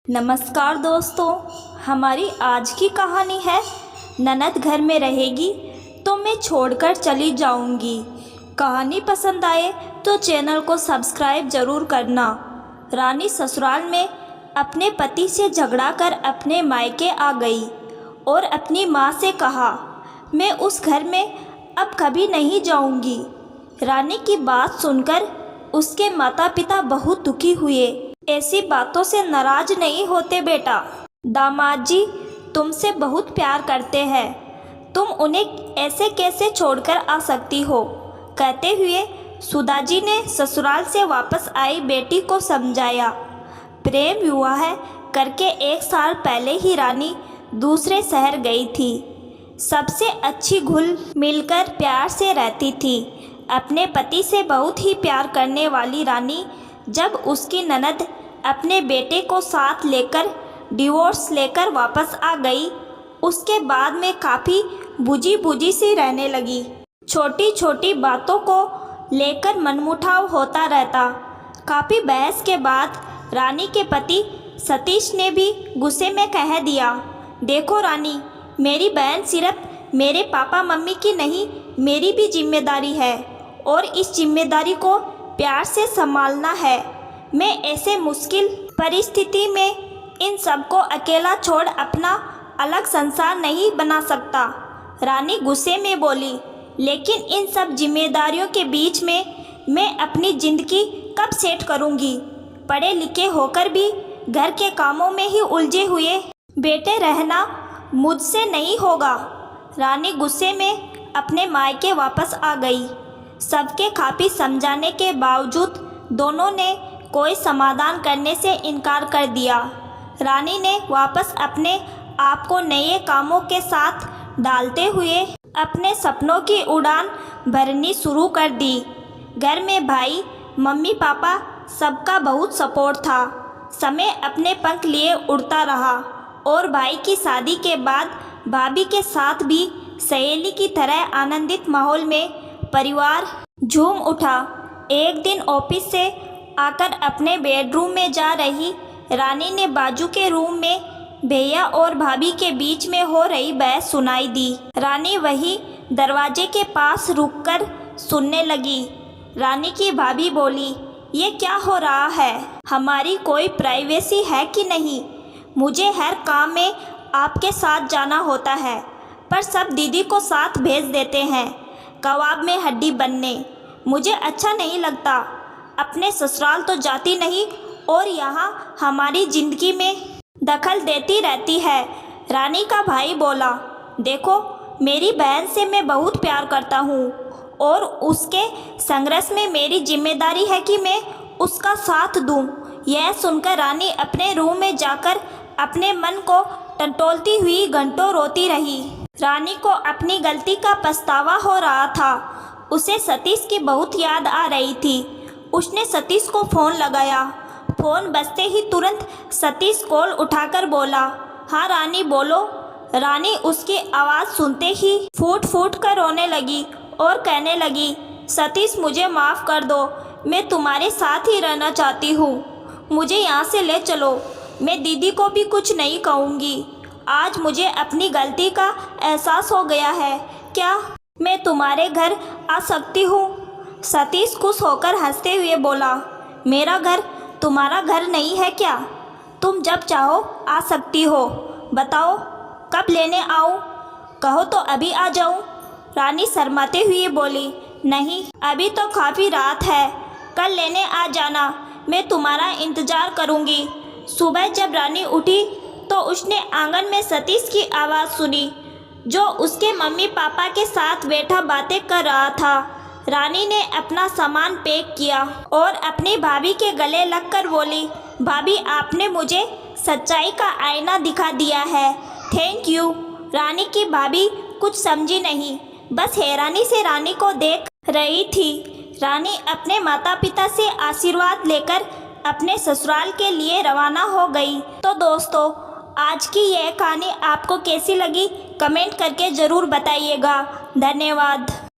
नमस्कार दोस्तों, हमारी आज की कहानी है ननद घर में रहेगी तो मैं छोड़कर चली जाऊंगी। कहानी पसंद आए तो चैनल को सब्सक्राइब ज़रूर करना। रानी ससुराल में अपने पति से झगड़ा कर अपने मायके आ गई और अपनी माँ से कहा, मैं उस घर में अब कभी नहीं जाऊंगी। रानी की बात सुनकर उसके माता पिता बहुत दुखी हुए। ऐसी बातों से नाराज नहीं होते बेटा, दामाद जी तुमसे बहुत प्यार करते हैं, तुम उन्हें ऐसे कैसे छोड़कर आ सकती हो। कहते हुए सुधा जी ने ससुराल से वापस आई बेटी को समझाया। प्रेम विवाह करके 1 साल पहले ही रानी दूसरे शहर गई थी। सबसे अच्छी घुल मिलकर प्यार से रहती थी। अपने पति से बहुत ही प्यार करने वाली रानी जब उसकी ननद अपने बेटे को साथ लेकर डिवोर्स लेकर वापस आ गई, उसके बाद में काफ़ी बुझी बुझी सी रहने लगी। छोटी छोटी बातों को लेकर मनमुटाव होता रहता। काफ़ी बहस के बाद रानी के पति सतीश ने भी गुस्से में कह दिया, देखो रानी, मेरी बहन सिर्फ मेरे पापा मम्मी की नहीं, मेरी भी जिम्मेदारी है और इस जिम्मेदारी को प्यार से संभालना है। मैं ऐसे मुश्किल परिस्थिति में इन सबको अकेला छोड़ अपना अलग संसार नहीं बना सकता। रानी गुस्से में बोली, लेकिन इन सब जिम्मेदारियों के बीच में मैं अपनी ज़िंदगी कब सेट करूंगी। पढ़े लिखे होकर भी घर के कामों में ही उलझे हुए बेटे रहना मुझसे नहीं होगा। रानी गुस्से में अपने मायके वापस आ गई। सबके काफ़ी समझाने के बावजूद दोनों ने कोई समाधान करने से इनकार कर दिया। रानी ने वापस अपने आप को नए कामों के साथ डालते हुए अपने सपनों की उड़ान भरनी शुरू कर दी। घर में भाई मम्मी पापा सबका बहुत सपोर्ट था। समय अपने पंख लिए उड़ता रहा और भाई की शादी के बाद भाभी के साथ भी सहेली की तरह आनंदित माहौल में परिवार झूम उठा। एक दिन ऑफिस से आकर अपने बेडरूम में जा रही रानी ने बाजू के रूम में भैया और भाभी के बीच में हो रही बहस सुनाई दी। रानी वही दरवाजे के पास रुककर सुनने लगी। रानी की भाभी बोली, ये क्या हो रहा है, हमारी कोई प्राइवेसी है कि नहीं। मुझे हर काम में आपके साथ जाना होता है, पर सब दीदी को साथ भेज देते हैं कबाब में हड्डी बनने। मुझे अच्छा नहीं लगता। अपने ससुराल तो जाती नहीं और यहाँ हमारी ज़िंदगी में दखल देती रहती है। रानी का भाई बोला, देखो मेरी बहन से मैं बहुत प्यार करता हूँ और उसके संघर्ष में मेरी जिम्मेदारी है कि मैं उसका साथ दूँ। यह सुनकर रानी अपने रूम में जाकर अपने मन को टटोलती हुई घंटों रोती रही। रानी को अपनी गलती का पछतावा हो रहा था। उसे सतीश की बहुत याद आ रही थी। उसने सतीश को फ़ोन लगाया। फ़ोन बजते ही तुरंत सतीश कॉल उठाकर बोला, हाँ रानी बोलो। रानी उसकी आवाज़ सुनते ही फूट फूट कर रोने लगी और कहने लगी, सतीश मुझे माफ़ कर दो, मैं तुम्हारे साथ ही रहना चाहती हूँ। मुझे यहाँ से ले चलो, मैं दीदी को भी कुछ नहीं कहूँगी। आज मुझे अपनी गलती का एहसास हो गया है। क्या मैं तुम्हारे घर आ सकती हूँ? सतीश खुश होकर हंसते हुए बोला, मेरा घर तुम्हारा घर नहीं है क्या? तुम जब चाहो आ सकती हो। बताओ कब लेने आऊँ? कहो तो अभी आ जाऊँ। रानी शर्माते हुए बोली, नहीं अभी तो काफ़ी रात है, कल लेने आ जाना, मैं तुम्हारा इंतज़ार करूँगी। सुबह जब रानी उठी तो उसने आंगन में सतीश की आवाज़ सुनी, जो उसके मम्मी पापा के साथ बैठा बातें कर रहा था। रानी ने अपना सामान पैक किया और अपनी भाभी के गले लगकर बोली, भाभी आपने मुझे सच्चाई का आईना दिखा दिया है, थैंक यू। रानी की भाभी कुछ समझी नहीं, बस हैरानी से रानी को देख रही थी। रानी अपने माता पिता से आशीर्वाद लेकर अपने ससुराल के लिए रवाना हो गई। तो दोस्तों, आज की यह कहानी आपको कैसी लगी कमेंट करके ज़रूर बताइएगा। धन्यवाद।